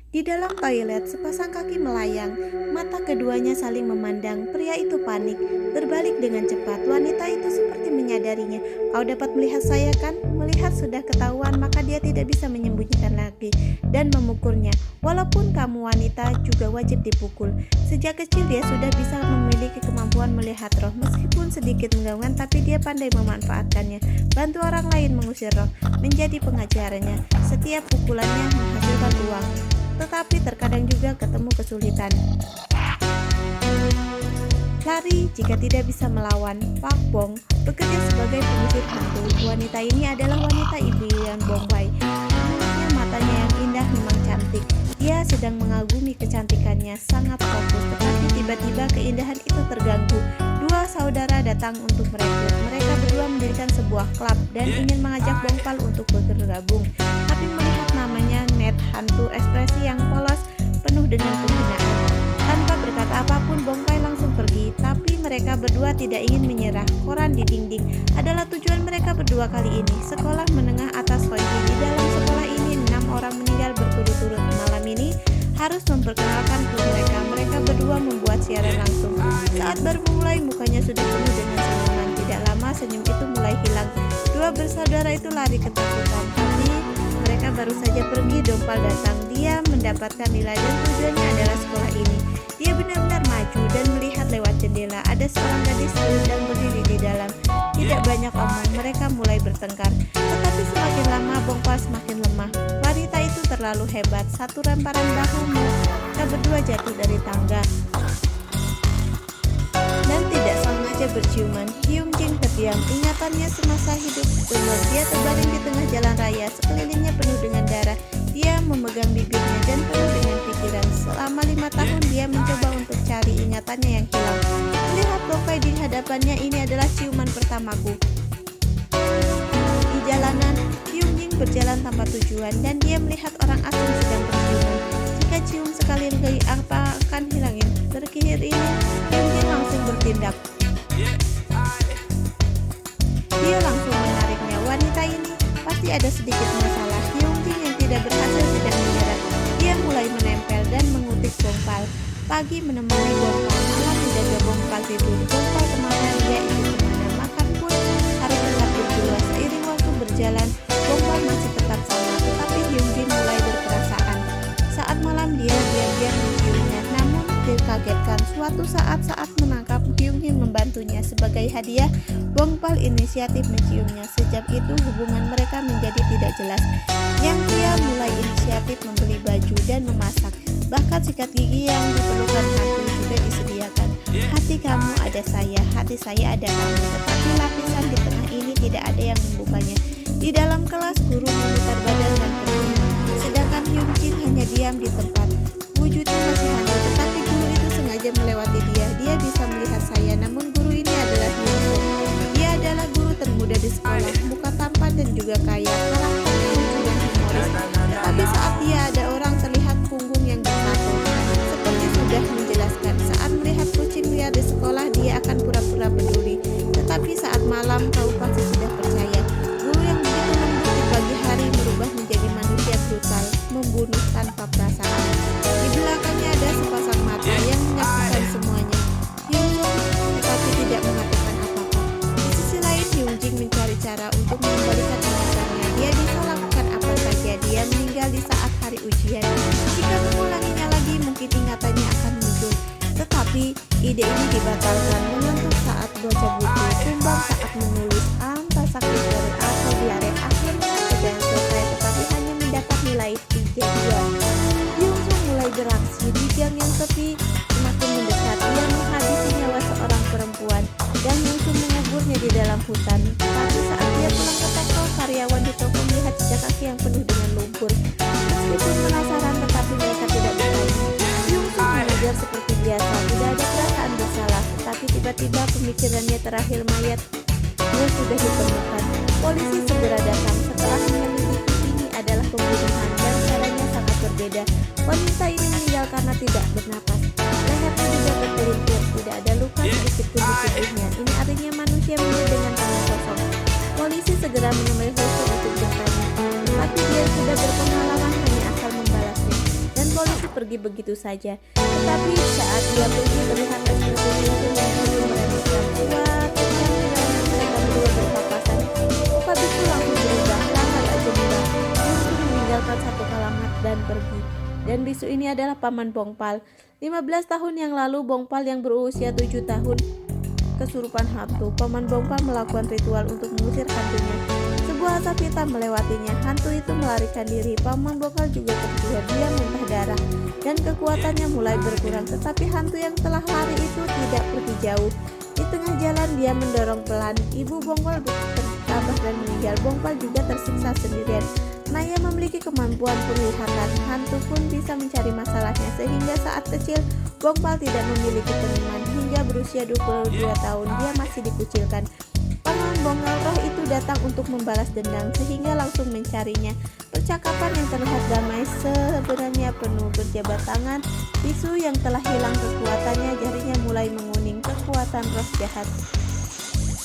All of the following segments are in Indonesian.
Di dalam toilet, sepasang kaki melayang. Mata keduanya saling memandang. Pria itu panik, berbalik dengan cepat. Wanita itu seperti menyadarinya. Kau dapat melihat saya kan? Melihat sudah ketahuan, maka dia tidak bisa menyembunyikan lagi dan memukulnya. Walaupun kamu wanita, juga wajib dipukul. Sejak kecil dia sudah bisa memiliki kemampuan melihat roh. Meskipun sedikit menggangguan, tapi dia pandai memanfaatkannya. Bantu orang lain mengusir roh, menjadi pengajarnya. Setiap pukulannya menghasilkan uang, tetapi terkadang juga ketemu kesulitan. Lari jika tidak bisa melawan. Pak Bong bekerja sebagai pengusir hantu. Wanita ini adalah wanita ibu yang Bongwai. Menurutnya matanya yang indah memang cantik. Dia sedang mengagumi kecantikannya, sangat fokus. Tetapi tiba-tiba keindahan itu terganggu. Dua saudara datang untuk merekrut. Mereka berdua mendirikan sebuah klub dan ingin mengajak Bongpal untuk bergabung. Tapi melihat namanya Net Hantu, ekspresi yang polos penuh dengan penghinaan. Tanpa berkata apapun, Bongpai langsung pergi. Tapi mereka berdua tidak ingin menyerah. Koran di dinding adalah tujuan mereka berdua kali ini. Sekolah menengah atas Hoichi. Di dalam sekolah ini 6 orang meninggal berturut-turut. Malam ini harus memperkenalkan ke mereka. Mereka berdua membuat siaran langsung. Saat baru memulai, mukanya sudah penuh dengan senyuman. Tidak lama senyum itu mulai hilang. Dua bersaudara itu lari ketakutan. Tapi mereka baru saja pergi, Dompal datang. Dia mendapatkan nilai dan tujuannya adalah sekolah ini. Dia benar-benar maju dan melihat lewat jendela. Ada seorang gadis sedang berdiri di dalam. Tidak banyak omong, mereka mulai bertengkar. Tetapi semakin lama, Bongpal semakin lemah. Wanita itu terlalu hebat. Satu lemparan bahu mereka berdua jatuh dari tangga dan tidak sengaja berciuman. Hyung Jin terdiam. Ingatannya semasa hidup benar. Dia terbaring di tengah jalan raya. Sekelilingnya penuh dengan darah. Dia memegang bibirnya dan penuh dengan pikiran. Selama 5 tahun dia mencoba untuk cari ingatannya yang hilang. Melihat Bongpai di hadapannya, ini adalah ciuman pertamaku. Di jalanan, Hyung Jin berjalan tanpa tujuan dan dia melihat orang asing sedang berciuman. Jika cium sekali lagi, apa akan hilangin? Terkihir ini, Hyung Jin langsung bertindak. Dia langsung menariknya. Wanita ini pasti ada sedikit masalah. Hyung Jin yang tidak berhasil tidak menyerah. Dia mulai menempel dan mengutik Bongpal. Pagi menemani Bongpal, malam menjaga Bongpal tidur. Bongpal kemana dia ikut kemana. Makan pun harus tetap berdua. Seiring waktu berjalan, Bongpal masih tetap sama. Tetapi Hyung Jin mulai berperasaan. Saat malam dia diam-diam menciumnya. Namun dikagetkan suatu saat menangkap Hyung Jin membantunya. Sebagai hadiah, Bongpal inisiatif menciumnya. Sejak itu hubungan mereka menjadi tidak jelas. Yang dia mulai inisiatif membeli baju dan memasak. Bahkan sikat gigi yang diperlukan hantu juga disediakan. Hati kamu ada saya, hati saya ada kamu. Tetapi lapisan di tengah ini tidak ada yang membukanya. Di dalam kelas, guru memutar badan dan pergi. Sedangkan Hyung Jin hanya diam di tempat. Wujudnya masih hantu, tetapi guru itu sengaja melewati dia. Dia bisa melihat saya, namun guru ini adalah Hyung Jin. Dia adalah guru termuda di sekolah, muka tampan dan juga kaya, karakternya lucu dan humoris. Tetapi saat dia ada orang terlihat punggung yang bersatu. Seperti sudah menjelaskan, saat melihat kucing liar di sekolah, dia akan pura-pura peduli. Tetapi saat malam, kau pasti sudah percaya. Guru yang begitu lembut di pagi hari berubah menjadi manusia brutal, membunuh tanpa perasaan. Di belakangnya ada sepasang mata yang menyaksikan semuanya. Hyung Jin tetapi tidak mengatakan apa-apa. Di sisi lain, Hyung Jin mencari cara untuk mengembalikan ingatannya. Dia bisa lakukan apa saja. Dia meninggal di saat hari ujian. Jika mengulanginya lagi, mungkin ingatannya akan muncul. Tetapi ide ini dibatalkan. Mengantuk saat baca buku, tumbang saat menulis, tasak disorot atau diare. Akhirnya pekerjaan selesai, tetapi hanya mendapat nilai 3-2. Hyung Jin mulai beraksi di gang yang sepi. Semakin mendekat, dia menghabisi nyawa seorang perempuan dan langsung menguburnya di dalam hutan. Tapi saat dia pulang ke toko, karyawan di toko melihat jejak kaki yang penuh dengan lumpur. Meskipun penasaran, tetapi mereka tidak bertanya. Hyung Jin mengajar seperti biasa, tidak ada perasaan bersalah. Tetapi tiba-tiba pemikirannya terakhir, mayat dia sudah ditemukan. Polisi segera datang. Setelah menyelidiki, ini adalah pembunuhan dan caranya sangat berbeda. Wanita ini meninggal karena tidak bernapas. Lehernya juga tergelincir, tidak ada luka sedikit pun di tubuhnya. Ini artinya manusia mati dengan tangan kosong. Polisi segera menemui Hoichi untuk bertanya, tapi dia sudah berpengalaman hanya asal membalasnya. Dan polisi pergi begitu saja. Tetapi saat dia pergi terlihat ekspresi Hyunjin yang penuh meremehkan. Suatu perjalanan mereka berdua berpapasan. Muka Biksu langsung berubah, sangat aja mudah. Hyunjin meninggalkan satu kalimat dan pergi. Dan Biksu ini adalah paman Bongpal. 15 tahun yang lalu Bongpal yang berusia 7 tahun kesurupan hantu. Paman Bongpal melakukan ritual untuk mengusir hantunya. Sebuah asap hitam melewatinya. Hantu itu melarikan diri. Paman Bongpal juga terjual. Dia muntah darah dan kekuatannya mulai berkurang. Tetapi hantu yang telah lari itu tidak pergi jauh. Di tengah jalan dia mendorong pelan. Ibu Bongpal tertabrak dan meninggal. Bongpal juga tersiksa sendirian. Naya memiliki kemampuan penglihatan. Hantu pun bisa mencari masalahnya. Sehingga saat kecil Bongpal tidak memiliki teman. Hingga berusia 22 tahun dia masih dikucilkan. Paman Bongpal roh itu datang untuk membalas dendam sehingga langsung mencarinya. Percakapan yang terlihat damai sebenarnya penuh berjabat tangan. Biksu yang telah hilang kekuatannya, jarinya mulai menguning. Kekuatan roh jahat.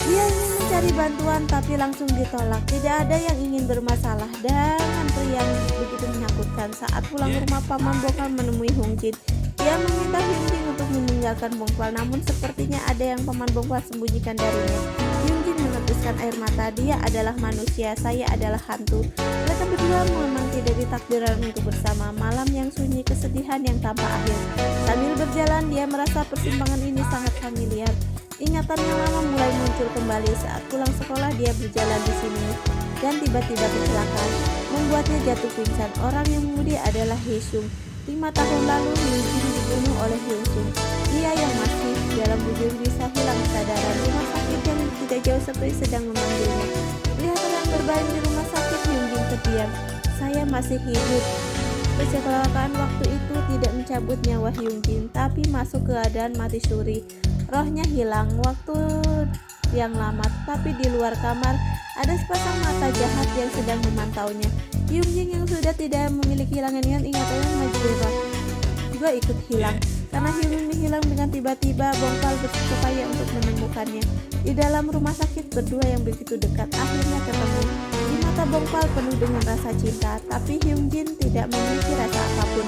Dia ingin mencari bantuan tapi langsung ditolak. Tidak ada yang ingin bermasalah dengan pria yang begitu menakutkan. Saat pulang ke rumah, paman Bongpal menemui Hyunjin. Dia meminta Hyunjin untuk meninggalkan Bongpal, namun sepertinya ada yang paman Bongpal sembunyikan darinya. Hyunjin mengetuskan air mata. Dia adalah manusia, saya adalah hantu. Mereka berdua memang tidak ditakdirkan untuk bersama. Malam yang sunyi, kesedihan yang tanpa akhir. Sambil berjalan dia merasa persimpangan ini sangat familiar. Ingatan yang lama mulai muncul kembali. Saat pulang sekolah dia berjalan di sini dan tiba-tiba kecelakaan membuatnya jatuh pingsan. Orang yang mengemudi adalah Haesung. 5 tahun lalu Hyunjin dibunuh oleh Haesung. Dia yang masih dalam bujur bisa hilang kesadaran. Rumah sakit yang tidak jauh seperti sedang memanggilnya. Melihat orang berbaring di rumah sakit, Hyunjin terdiam. Saya masih hidup. Kecelakaan waktu itu tidak mencabut nyawa Hyunjin, tapi masuk ke keadaan mati suri. Rohnya hilang waktu yang lama, tapi di luar kamar ada sepasang mata jahat yang sedang memantaunya. Hyunjin yang sudah tidak memiliki ingat-ingatannya Majura juga ikut hilang. Karena Hyunjin menghilang dengan tiba-tiba, Bongpal berupaya untuk menemukannya. Di dalam rumah sakit berdua yang begitu dekat akhirnya ketemu. Di mata Bongpal penuh dengan rasa cinta, tapi Hyunjin tidak memiliki rasa apapun.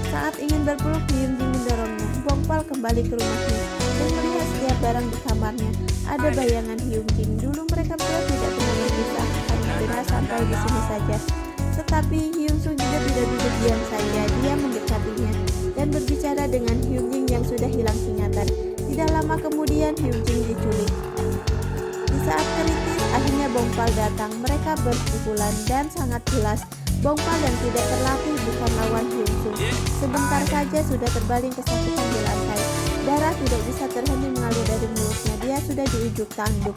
Saat ingin berpeluk, Hyunjin mendorongnya. Bongpal kembali ke rumahnya dan melihat setiap barang di kamarnya. Ada bayangan Hyunjin. Dulu mereka berdua tidak pernah berpisah, hanya benar sampai di sini saja. Tetapi Hyunjin juga tidak duduk diam saja. Dia mendekatinya dan berbicara dengan Hyunjin yang sudah hilang ingatan. Tidak lama kemudian Hyunjin diculik. Di saat kritis, akhirnya Bongpal datang. Mereka berpukulan dan sangat jelas Bongpal yang tidak terlatih bukan lawan Hyunjin. Sebentar saja sudah terbaling kesakitan di lantai. Darah tidak bisa terhenti mengalir dari mulutnya. Dia sudah di ujung tanduk.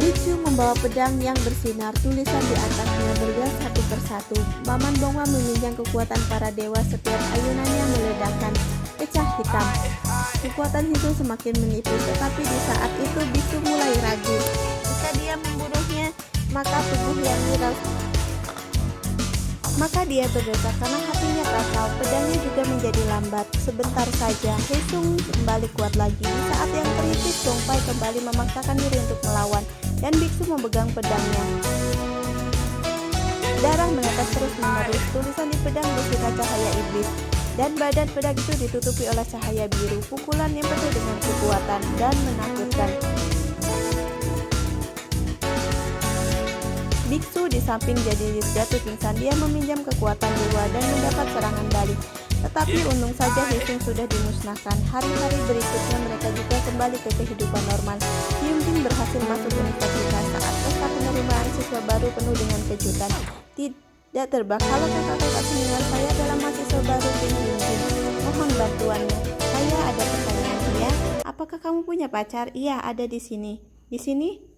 Biksu membawa pedang yang bersinar. Tulisan di atasnya bergerak satu persatu. Paman Bongpal meminjam kekuatan para dewa. Setiap ayunannya meledakkan pecah hitam. Kekuatan itu semakin menipis. Tetapi di saat itu Biksu mulai ragu. Jika dia membunuhnya, maka tubuh yang viral. Maka dia berdosa karena hatinya kacau. Pedangnya juga menjadi lambat. Sebentar saja Haesung kembali kuat lagi. Di saat yang kritis, Bongpal kembali memaksakan diri untuk melawan dan Biksu memegang pedangnya. Darah menetes terus-menerus. Tulisan di pedang bersinar cahaya iblis dan badan pedang itu ditutupi oleh cahaya biru. Pukulan yang penuh dengan kekuatan dan menakutkan. Biksu di samping jadi jatuh pingsan. Dia meminjam kekuatan dewa dan mendapat serangan balik. Tetapi untung saja Haesung sudah dimusnahkan. Hari-hari berikutnya mereka juga kembali ke kehidupan normal. Hyunjin berhasil masuk universitas. Saat pesta penerimaan siswa baru penuh dengan kejutan. Tidak terbak. Halo kakak-kakak senior, saya adalah mahasiswa baru Kim Hyunjin. Mohon bantuannya. Saya ada pertanyaan ya. Apakah kamu punya pacar? Iya, ada di sini. Di sini?